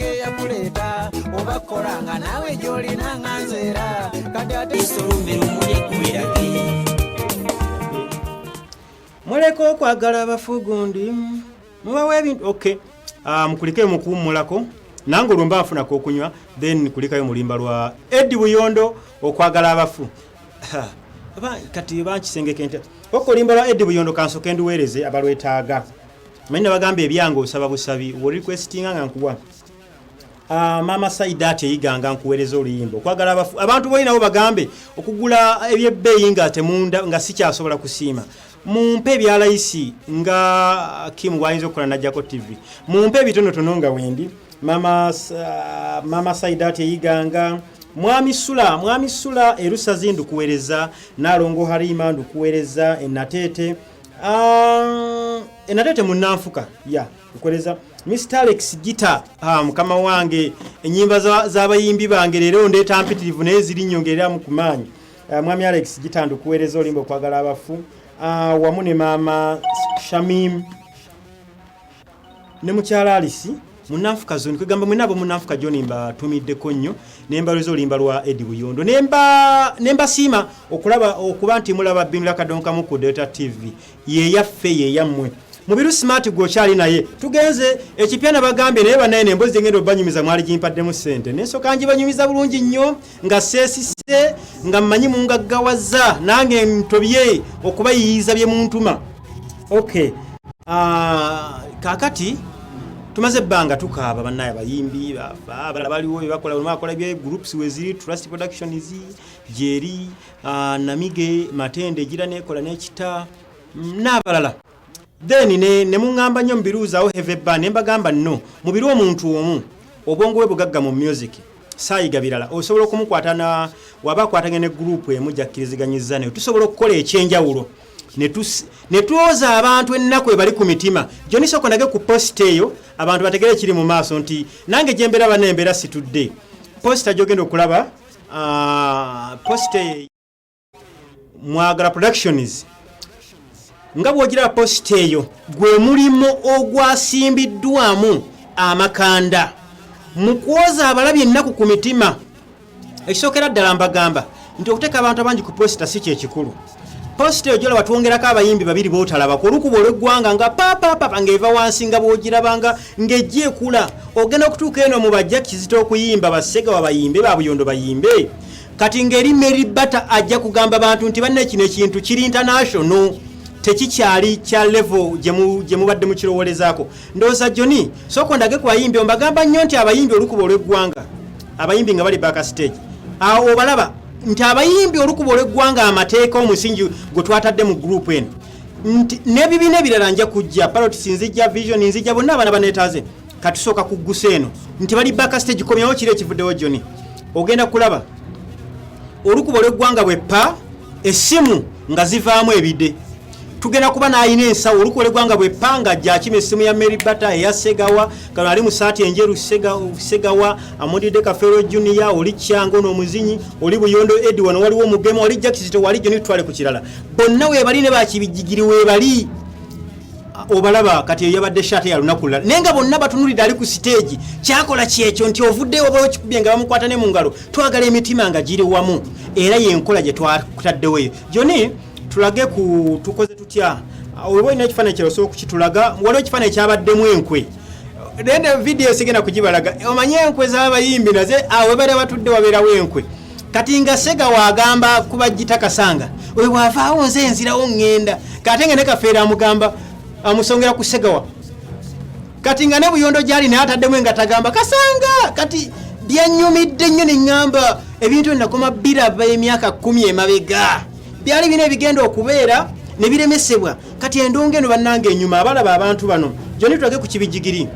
wange yakuleta obakolanga nawe gyolina nganzera kati ate isolumbiro mulye kuwirage muleko okwagala abafugundi mubawa ebintu okay mukulike mukuwummulako nange olwo mba nfunako okunywa then kulikayo mulimba lwa Eddie Buyondo okwagala abafu kati bankisengeke nti okolimba lwa Eddie Buyondo kansoke nduweereze abalwetaaga manyi bagamba ebyange osaba busabi wo requestinga nga nkuwa mama Saidat eyiganga nkuweereza oluyimba okwagala abafu abantu boyinawo bagambe okugula ebyebbeeyi nga temunda nga sikyasobola kusiima mumpe byalayisi nga Kim wayinza okukola najjako TV mumpe ebitonotono nga wendi mama Saidat eyiganga mwami Sula erusazi ndukuweereza Nalongo Halima ndukuweereza enatete munanfuka ya ndukuweereza Mr. Alex Gita mukama wange enyimba z'abayimbi bange leero ndeeta mpitirivu naye ziri nnyongerera mu kumaanyi mwami Alex Gita ndukuweereza olimba okwagala abafu wamu ne mama Shamim ne mukyala Alisi munanfuka zoni kwegamba mwenabo munanfuka John mba tumiddeko nnyo nembalo zolimba lwa Eddie Buyondo nemba sima okulaba okuba nti mulaba Binula Kadonka mu Data TV ye yaffe ye yammwe mubiru smart go chali naye tugenze ekipyana bagambe naye banaye nembozi ngendo banyumiza mwali jimpadde mu sente neso kanji banyumiza bulungi nnyo nga sesise nga mmanyi mungaggawaza nange ntobye okubayiiza bye muntuma okay kakati tumaze banga tukaaba banaye bayimbi baliwo bakola bye groups weziri Trust Production izi Jerry Namige Matende gira nekola nekita nabalala then ne mungamba nnyo mbiruuzawo Heavy Band embagamba no mubiru omuntu omu obwongo bwe bugagga mu music sayiga birala osobola okumukwatana wabakwatanye ne group emujja kiriziganyizza ne tusobola okukola ekyenjawulo ne tuoza abantu ennaku bali ku mitima Johnny Soko nage ku post eyo abantu bategere kiri mu maaso nti nange jembera banembera situdde posta jogendo okulaba post Mwagala Productions nga bwogira post eyo gwe mulimo ogwasimbiddwamu amakanda mu kwoza abalabi ennaku ku mitima ekisokera ddala mbagamba nti okuteka abantu abangi ku posta si kyekikulu post eyo jola batwongerako abayimbi babiri bootalaba ku lukubo olw'eggwanga nga papa ng'eva wansi nga bwogirabanga ng'ejja ekula ogenda okutuuka eno mu bajja Kizito okuyimba Basega wabayimbe ba Buyondo bayimbe kati ng'eri Mary Bata ajja kugamba abantu nti banne kino ekintu kiri international tekikyali kya level gye mubadde mukirowolezaako ndowooza Johnny Soko ndage ku bayimbi ombagamba nnyo nti abayimbi olukubo olw'eggwanga abayimbi nga bali back stage awo obalaba nti abayimbi olukubo olw'eggwanga amateeka omusingi gwe twatadde mu group eno nti n'ebibiina ebirala nja kujja Parrots nzijja Vision nzijja bonna abana baneetaaze katusooka kuggusa eno nti bali back stage komyawo kiri ekivuddewo Johnny ogenda kulaba olukubo olw'eggwanga bwe pa essimu nga zivaamu ebide tugenda kuba naayina ensawo olukubo olw'eggwanga bwe panga gyakima essimu ya Mary Bata eya Segawa kano ali mu saati enjeru Segawa Amodide Kafero Junior oli Kyango n'omuzinyi oli Buyondo Eddie wano waliwo omugema oli Kizito wali Johnny twale ku kirala bonna weebali ne bakibijjigiri weebali obalaba kati yabadde shate ya lunaku lala nenga bonna batunulira ali ku stage kyakola kyekyo nti ovuddewo oba okikubye nga bamukwata ne mu ngalo twagala emitima nga giri wamu era yenkola gye twataddewo eyo Johnny tulage ku tukoze tutya olwo ina ekifaananyi kyero okukitulaga waliwo ekifaananyi kyabaddemu enkwe nende video sigenda kugibalaga omanye enkwe z'abayimbi naze awe bale batudde wabeerawo enkwe kati nga Sega wagamba kuba Gita Kasanga we wavaawo nze enzirawo ngenda kati nga ne Kafeera amugamba amusongera ku Segawa kati nga ne Buyondo gyali naye ataddemu nga tagamba Kasanga kati byanyumidde nnyo ne ŋŋamba ebintu nakoma biraba emyaka 10 emabega byali bine bigenda okubeera ne biremesebwa kati endongo eno bannange enyuma abalaba abantu bano Johnny twage ku kibijigiri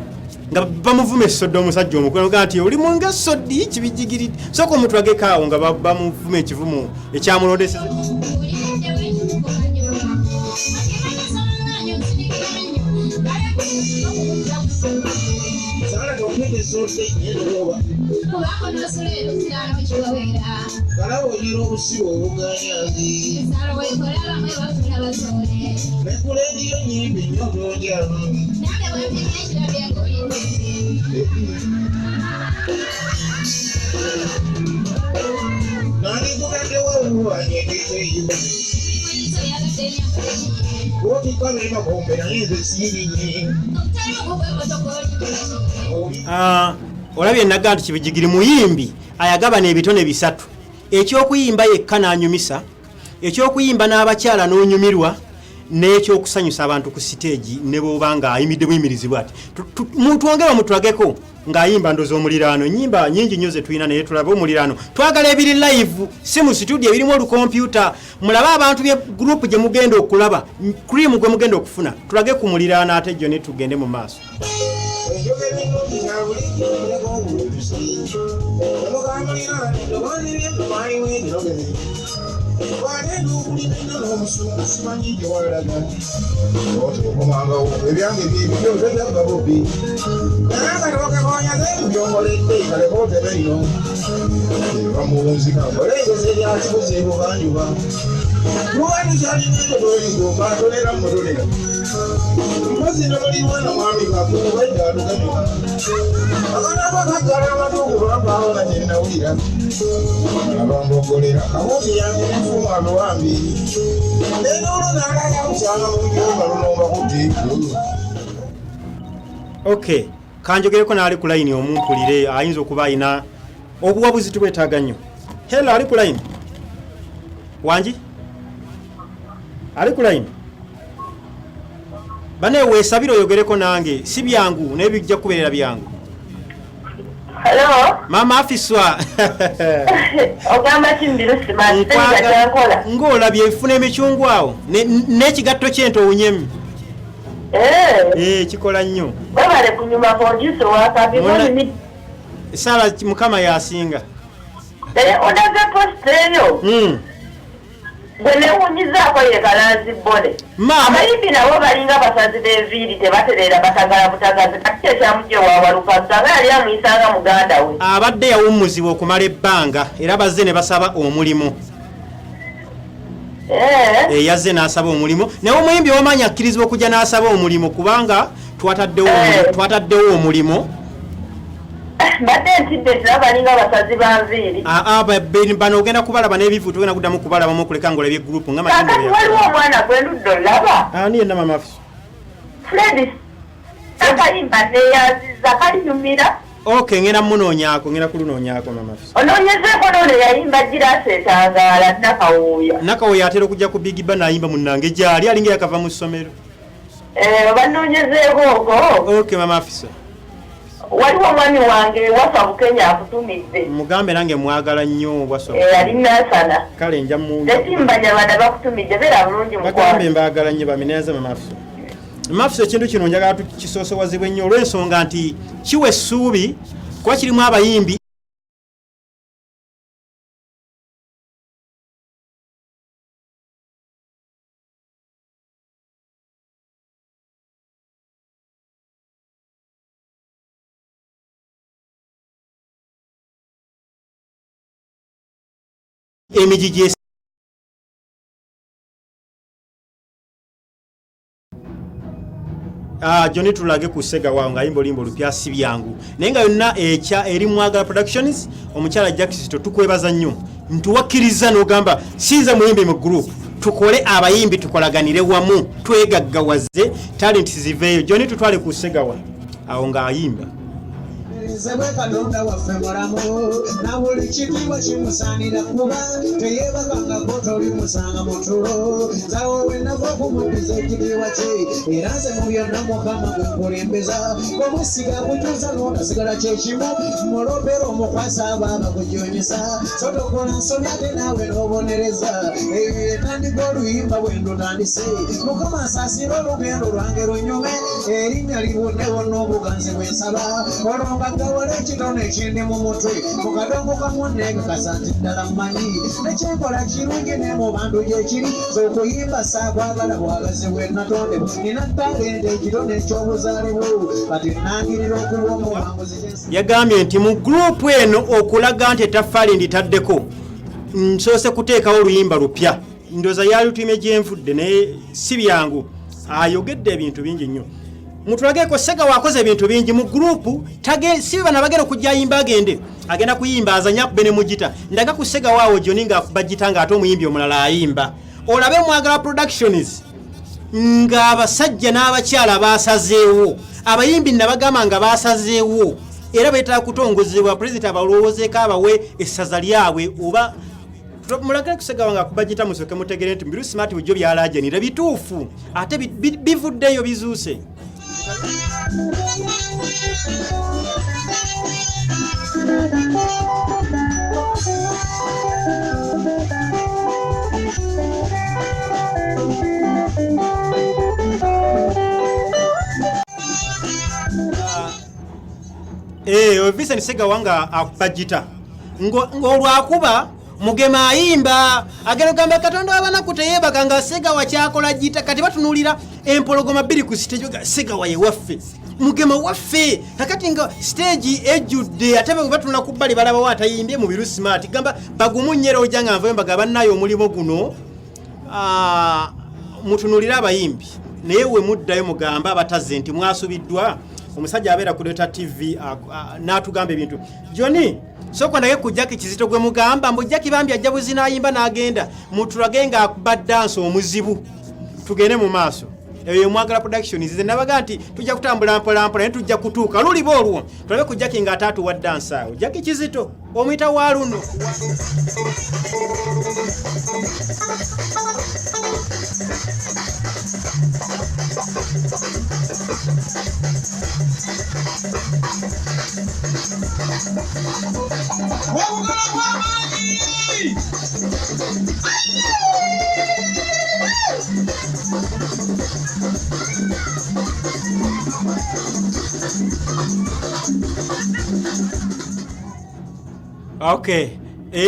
nga bamuvume Soddo omusajja omukulu nti oli munga Soddi kibijigiri soko omuntu agekaawo nga bamuvume ekivumu ekyamulondeseza olabye naga nti Kibijigiri muyimbi ayagabana ebitone bisatu ekyokuyimba yekka n'anyumisa ekyokuyimba n'abakyala n'onyumirwa n'ekyokusanyusa abantu ku siteegi ne bw'obanga ayimidde buyimirizibwa ati twongere mutulageko ng'ayimba ndoza omuliraano nyimba nyingi nnyo ze tulina naye tulabe omuliraano twagala ebiri live si mu studio ebirimu olukompyuta mulabe abantu bye group gye mugenda okulaba cream gwe mugenda okufuna tulage ku muliraano ate jjo ne tugende mu maaso Okay, kanjogereko n'ali ku line omumpulire ayinza okuba ayina obuwabuzi tubwetaaga nnyo. Hello, ali ku line? Wangi? Ali ku line? Bane weesabira oyogereko nange si byangu naye bijja kubeerera byangu. Hello? Mama Afiswa. Ogamba kimbirusi manje kyakola. Ng'olabye efuna emichungwa awo n'ekigatto ky'ente owunyemu. Kikola nnyo. Babale kunyuma kondiso wakabiboni. Sala Mukama yasinga. Odaga posteyo. Bwene unyizaako yekalanzi bole. Abayimbi nabo balinga basazi b'enviiri tebaterera batagala butagazi kati ekyamujje wawaluka nsanga yali amuyisanga muganda we. Abadde yawummuzibwa okumala ebbanga era bazze ne basaba omulimu. Yazze n'asaba omulimu naye omuyimbi omanyi akkirizibwa okujja n'asaba omulimu kubanga twataddewo omulimu. Badde ntidde tirabalinga basazi banviiri. Bano ogenda kubalaba n'ebivu togenda kuddamu kubalabamu okuleka ng'olabye group nga Kakati waliwo omwana gwendudde olaba. Ani yenna Mama Afisa? Fred akayimba neeyanziza kalinyumira. Okay, ngenda munoonyaako ngenda kulunoonyaako Mama Afisa. Onoonyezeeko n'ono yayimba Girasi etangaala Nakawuuya. Nakawuuya atera okujja ku Big Band ayimba munnange gyali alinga yakava mu ssomero. Banoonyezeeko okwo. Okay Mama Afisa. Waliwo omwami wange wafa Bukenya akutumidde. Mugambe nange mwagala nnyo wafa. Ali nasana. Kale nja mu. Tetimbanyabada bakutumidde beera bulungi mukwano. Bagambe mbaagala nnyo bamineza Mama Afisa. Mama Afisa ekintu kino njagala tukisoosowazibwe nnyo olw'ensonga nti kiwa essuubi kuba kirimu abayimbi emijiji Johnny tulage ku Segawa nga yimbo limbo lupya si byangu naye nga yonna eri Mwagala Productions omukyala Jackson tukwebaza nnyo ntuwakkiriza n'ogamba sinze muyimbi mu group tukole abayimbi tukolaganire wamu twegaggawaze talent ziveeyo Johnny tutwale ku Segawa awo nga ayimba Sebe kalonda waffe mulamu na buli kitiibwa kimusaanira kuba teyebakanga kotoli musanga mutulo zawo wenava okumuddiza ekitiibwa kye era nze mu byonna Mukama gwe nkulembeza bwemwesiga kukyusa n'onasigala kyekimu mulopera omukwasa abaaba kujonyesa so tokola nsobi ate naawe n'obonereza etandika oluyimba bwe ndutandise Mukama asaasira olugendo lwange lunyume erinnya libunne bonna obuganzi bwensaba olonga wale ekitone ekindi mu mutwe mu kadongo kamunne kakasa nti ddala mmanyi nekyenkola kirungi ne mu bantu gyekiri okuyimba saakwagala bwagazi bwe natonde nina ttagende ekitone ekyobuzaaliwo kati nangirira okuba omuwanguzi yagambye nti mu gurupu eno okulaga nti ettaffaali nditaddeko nsoose kuteekawo oluyimba lupya ndoza yalutime gyenvudde naye si byangu ayogedde ebintu bingi nnyo mutulageko Sega wakoze ebintu bingi mu gurupu si bana bagenda okujja ayimba agenda kuyimba azanya kubene mugita ndaga ku Sega waawo Johnny nga akubagita nga ate omuyimbi omulala ayimba olabe Mwagala Productions nga abasajja n'abakyala basazeewo abayimbi nabagamba nga basazeewo era beetaaga kutongozebwa pulezidenti abalowoozeeko abawe essaza lyabwe oba mulagala Kusega wanga akubagita musoke mutegere nti Mbiru Smart bujjo byalajanira bituufu ate bivuddeyo bizuuse. Vincent Sega wanga akubagita ng'olwakuba Mugema ayimba agerogamba Katonda abanaku teyebaka nga Sega wakyakola gita kati batunulira empologoma bbiri ku stage ga Sega waye waffe Mugema waffe kakati nga stage ejjudde ate batunula ku bbali balaba watayimbye mu Mbiru Smart gamba bagumunyera ojanga nvayo mbaga bannayo omulimo guno mutunulira abayimbi naye we muddayo mugamba abataze nti mwasubiddwa omusajja abeera ku Data TV n'atugamba ebintu Johnny soko ndage kujjaki Kizito gwe mugamba mbujjaki bambi ajja buzina ayimba n'agenda mutulage nga akuba dance omuzibu tugende mu maaso eyo Mwagala Productions ze nabaga nti tujja kutambula mpola ne tujja kutuuka lulibo olwo tulabe kujjaki nga ataatu wa dance awo Jackie Kizito omuyita wa luno Okay.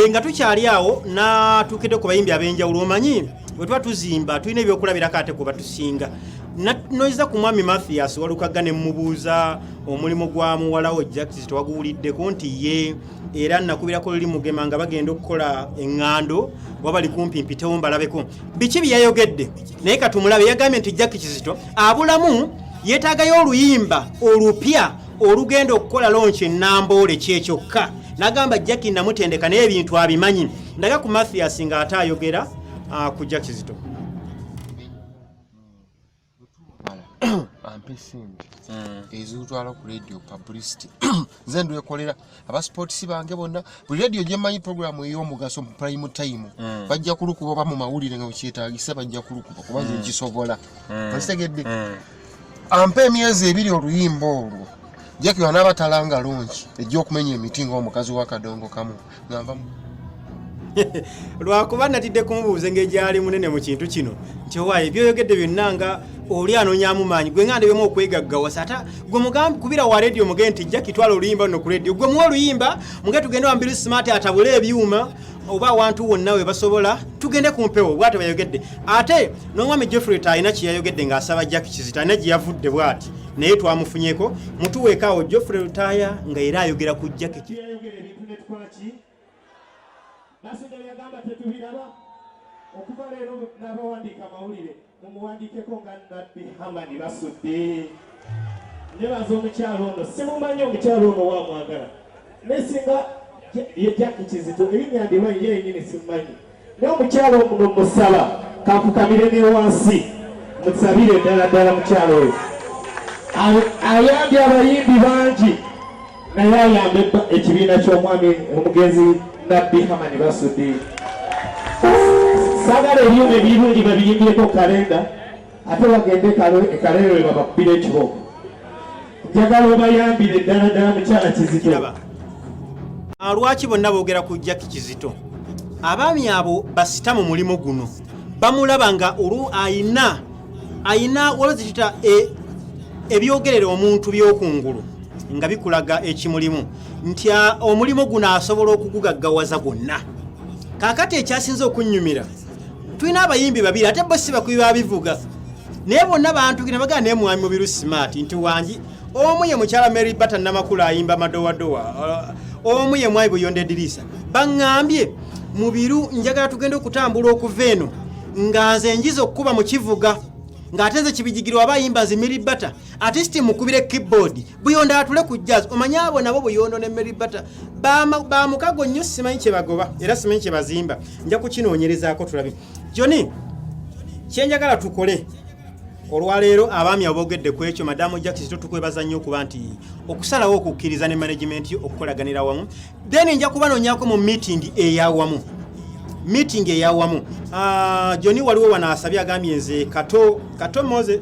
Nga tukyali awo natukidde ku bayimbi ab'enjawulo omanyi bwe tuba tuzimba tulina ebyokulabirako ate kuba tusinga noiza ku mwami Mathias walukaga ne mubuuza omulimu gwa muwalawo Jackie Kizito waguwuliddeko nti ye era nakubirako luli Mugema nga bagenda okukola eŋŋando wabali kumpi mpitewo mbalabeko biki byayogedde naye katumulabe yagambye nti Jackie Kizito abulamu yeetaagayo oluyimba olupya olugenda okukola launch ennamboole kyekyokka nagamba Jackie namutendeka naye ebintu abimanyi ndaga ku Mathias nga atayogera ku Jackie Kizito ampesimbi ezutwala ku radio publicity nze nduyekolera abasports bange bonna buli radio gyemanyi program ey'omugaso mu prime time bajja kulukuba oba mu mawulire nga wekyetaagisa bajja kulukuba kubaza ekisobola ositegedde ampe emyezi ebiri oluyimba olwo Jackie wanaaba talanga lungi ejja okumenya emiti ng'omukazi wa kadongo kamu ngamba lwakuba natidde kumubuuza ng'egyali munene mu kintu kino nti owaaye byoyogedde byonna nga oli anonyamu maanyi gwe nga ndebemu okwegaggawasa ata gwe mugambi kubira wa radio muge nti Jackie twala oluyimba nno ku radio gwe muwa oluyimba muge tugende wa Mbiru Smart atabule ebyuma oba abantu wonna we basobola tugende ku mpewo bw'ate bayogedde ate n'omwami Geoffrey alina kye yayogedde ng'asaba Jackie Kizito alina gye yavudde bw'ati naye twamufunyeko mutuweekaawo Geoffrey Lutaya nga era ayogera ku Jackie Nasinde yagamba tetubiraba okuva leero n'abawandiika amawulire mumuwandiikeko nga Nabbi Hamani basudde nebaza omukyalo ono simumanyi omukyalo ono wamwagala nesinga ye Jackie Kizito erinnya ndiba ye yennyini simumanyi naye omukyalo ono musaba kafukamire ne wansi musabire ddala mukyalo oyo ayambye abayimbi bangi naye ayambe ekibiina ky'omwami omugenzi Nabbi Hamani basudde sagala ebyuma ebirungi babiyimbireko kalenda ate bagende kalero we babakubira ekiboko njagala obayambire ddala mukyala Kizito lwaki bonna boogera ku Jackie Kizito abaami abo basita mu mulimu guno bamulaba nga olwo ayina walozikita ebyogerera omuntu by'okungulu nga bikulaga ekimulimu nti omulimu guno asobola okugugaggawaza gwonna. Kaakati ekyasinze okunnyumira tulina abayimbi babiri ate bo si bakubi babivuga naye bonna bantu gina bagana naye mwami Mubiru Smart nti wangi omu ye mukyala Mary Bata Namakula ayimba madowadowa omu ye Mwai Buyonde Dirisa baŋŋambye Mubiru njagala tugenda okutambula okuva eno nga nze njiza okukuba mu kivuga ng'ate nze kibijigirwa abayimba nze Mary Bata artist mukubire keyboard Buyonde atule ku jazz omanya abo nabo Buyondo ne Mary Bata ba mukago nnyo simanyi kye bagoba era simanyi kye bazimba nja kukinoonyerezaako tulabe Johnny kyenjagala tukole olwaleero abaami aboogedde ku ekyo Madamu Jackson tukwebaza nnyo okuba nti okusalawo okukkiriza ne management okukolaganira wamu then nja kubanoonyako mu meeting eyawamu Johnny waliwo wanaasabye agambye nze kato Moze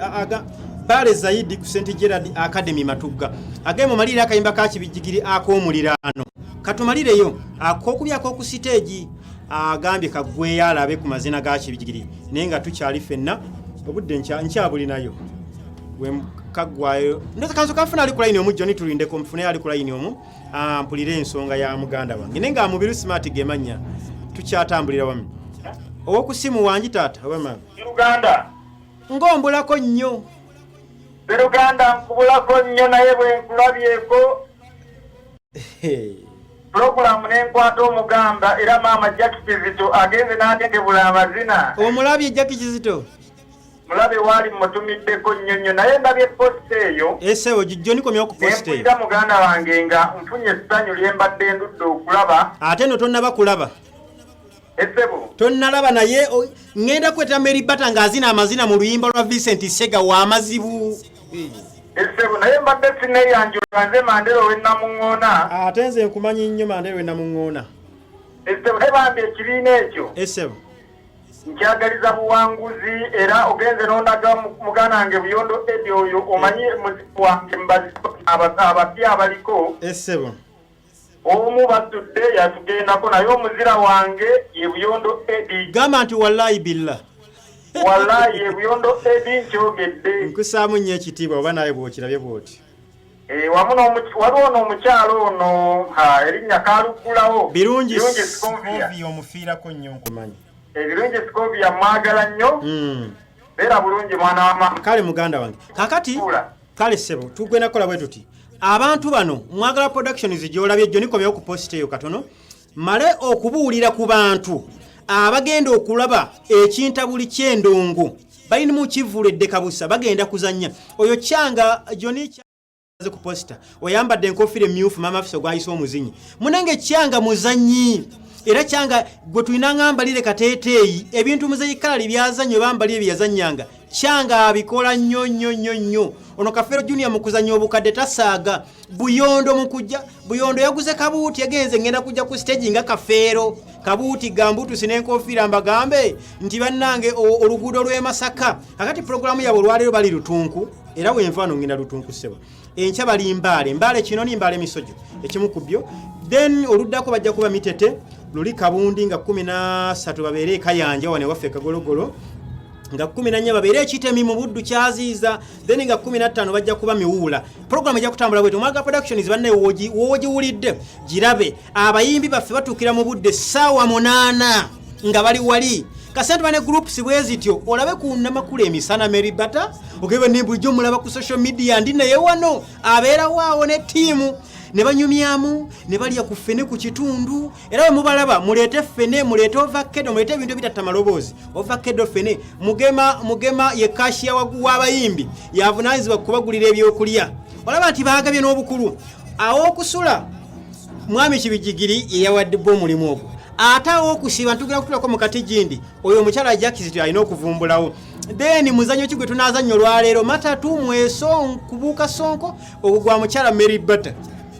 Bale Zaidi ku St. Gerard Academy Matugga agambye mumalire akayimba ka kibijigiri ak'omuliraano katumalireyo akokubyako ku stage agambye kagweyo alabe ku mazina ga kibijigiri naye nga tukyali fenna obudde nkyabulinayo we kagwayo ndoza kanso kafuna ali ku line omu Johnny tulinde ko mfune ali ku line omu mpulire ensonga ya muganda wange nenga Mubiru Smart gemanya tukyatambulira wamu owokusimu wangi taata oba mama Uganda ngombulako nnyo Uganda nkubulako nnyo naye bwe nkulabyeko program nenkwata omugamba era maama Jackie Kizito agenze n'ategebula amazina omulabye Jackie Kizito mulabe wali mutumiddeko nnyo naye ndabye post eyo esewo Johnny komya ku post eyo mpulira muganda wange nga nfunye essanyu lyembadde ndudde okulaba ate no tonnaba kulaba esebo tonnalaba naye ngenda kweta Mary Bata ng'azina amazina mu luyimba lwa Vincent Sega w'amazibu esebo naye mbadde sineeyanjula nze Mandela we namuŋŋoona ate nze nkumanyi nnyo Mandela we namuŋŋoona esebo naye bambi ekibiina ekyo esebo nkyagaliza buwanguzi era ogenze n'ondaga muganda wange Buyondo Eddie oyo omanyi muziku wange abapya abaliko esebo omu batudde yatugendako naye omuzira wange ye Buyondo Eddie gamba nti wallahi billah wallahi ye Buyondo Eddie nkyogedde nkusaamu nnyo ekitiibwa oba nawe bw'okirabye bw'oti waliwo n'omukyalo ono erinnya kaalugulawo birungi Scovia omufiirako nnyo nkumanyi ebirungi Scovia mwagala nnyo beera bulungi mwana wa mama kale muganda wange kakati kale ssebo tugenda kukola bwe tuti abantu bano mwagala productions gy'olabye Johnny komyewo ku post eyo katono male okubuulira ku bantu abagenda okulaba ekintabuli ky'endongo balina mu kivuledde kabusa bagenda kuzannya oyo kyanga Johnny ku posta oyambadde enkofiira emmyufu mama fiso gwayise omuzinyi munenge kyanga muzanyi era kyanga gwe tulina ngambalire kateeteeyi ebintu muzeyikalali byazannyo bambali ebyazannyanga kyanga abikola nnyo ono Kafeero Junior mu kuzannya obukadde tasaaga Buyondo mu kujja Buyondo yaguze kabuuti yagenze ngenda kujja ku stage nga Kafeero kabuuti gambutu sinenkofiira mbagambe nti bannange oluguudo lw'e Masaka kakati programu yabo olwaleero bali Lutunku era wenvaano ngenda Lutunku ssebo enkya bali Mbaale Kinoni Mbaale Misojo ekimu ku byo then oluddako bajja kuba Mitete luli Kabundi nga 13 babeere Kayanja wane waffe Kagologolo nga 14 babeere ekitemi mu Buddu kyaziiza then nga 15 bajja kuba Miwula program ejja kutambula bwetu Mwaga Productions banne wogiwulidde girabe abayimbi baffe batuukira mu Budde ssaawa 8 nga bali wali kasente bane groups bwezityo olabe ku Namakula emisana Mary Bata ogebe ne bulijjo mulaba ku social media ndi naye wano abeera waawo ne tiimu ne banyumyamu ne balya ku ffene ku kitundu era we mubalaba muleete ffene muleete ovakkedo muleete ebintu bitatta maloboozi ovakkedo ffene mugema ye kashiya w'abayimbi yavunaanyizibwa kubagulira ebyokulya olaba nti baagabye n'obukulu aw'okusula mwami Kibijigiri yeyawadde bbo omulimu ogwo ate aw'okusiiba ntugenda kutulako mu Katijindi oyo omukyala Jackie Kizito alina okuvumbulawo then muzannyo ki gwe tunaazannya olwaleero matatu mweso kubuuka sonko ogwo gwa mukyala Mary Bata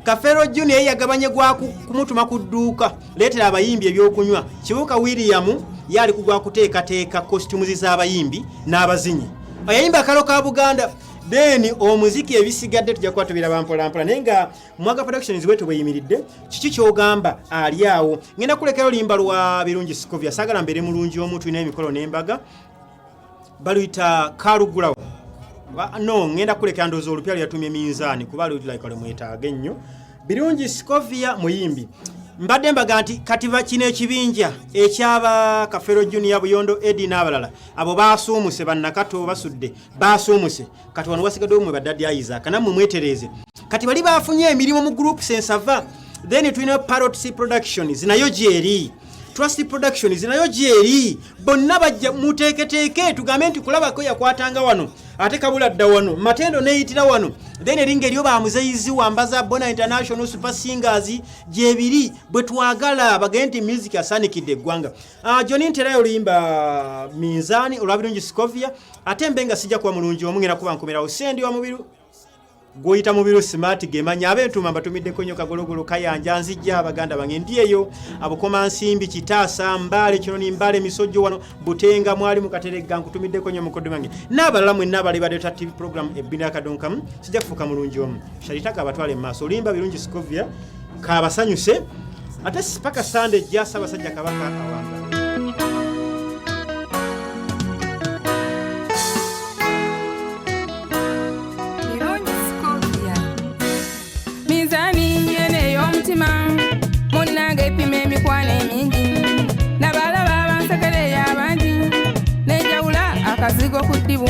Kafeero Junior yagabanye gwa kumutuma ku dduuka leetera abayimbi ebyokunywa Kibuuka William yali kugwa kuteekateeka costumes z'abayimbi n'abazinyi ayimba akalo ka Buganda then omuziki ebisigadde tujja kuba tubiraba mpolampola naye nga Mwaga Productions bwetu bweyimiridde kiki kyogamba ali awo ngenda kulekera olimba lwa Birungi Scovia saagala mbeere mulungi omuntu ina emikolo n'embaga baluyita Kalugulawo no ngenda kuleka ndozo olupya yatumye minzani kuba like ole mwetaaga ennyo birungi Scovia muyimbi mbadde mbaga nti kati kino ekibinja ekyaba Kafero Junior Buyondo Eddie n'abalala abo baasuumuse bannakato basudde baasuumuse kati wano wasigadde omwe badadde Isaac namwe mwetereze kati bali bafunye emirimu mu group sensava then tulina Parrot C Productions nayo jeri Trust Productions nayo jeri bonna bajja muteeketeke tugambe nti kulabako yakwatanga wano ate kabula dda wano matendo neeyitira wano then eringa eryo bamuzeyizi wambaza Bona International Super Singers jebiri bwe twagala bagenti music asanikidde eggwanga Johnny Nterayo oluyimba minzani olwabirungi Scovia ate mbenga sijja kuba mulungi omungena kuba nkomera osendi wa mubiru goyita mubiru smart gemanya abentuma mbatumiddeko nnyo kagologolo kayanja nzijja abaganda bange ndiyeyo abukoma nsimbi kitaasa mbale kinoni mbale misojjo wano butenga mwali mukaterega nkutumiddeko nnyo mukodde bange n'abalala mwenna abali badeta TV program ebbina akadonkamu sijja kufuka mulungi omu shalitaka abatwale maaso olimba birungi Scovia kabasanyuse ate paka Sunday jasa basajja kabaka awanga Munange pime emikwane mingi nabalaba abansekere y'abangi nejawula akazigo ku ddibu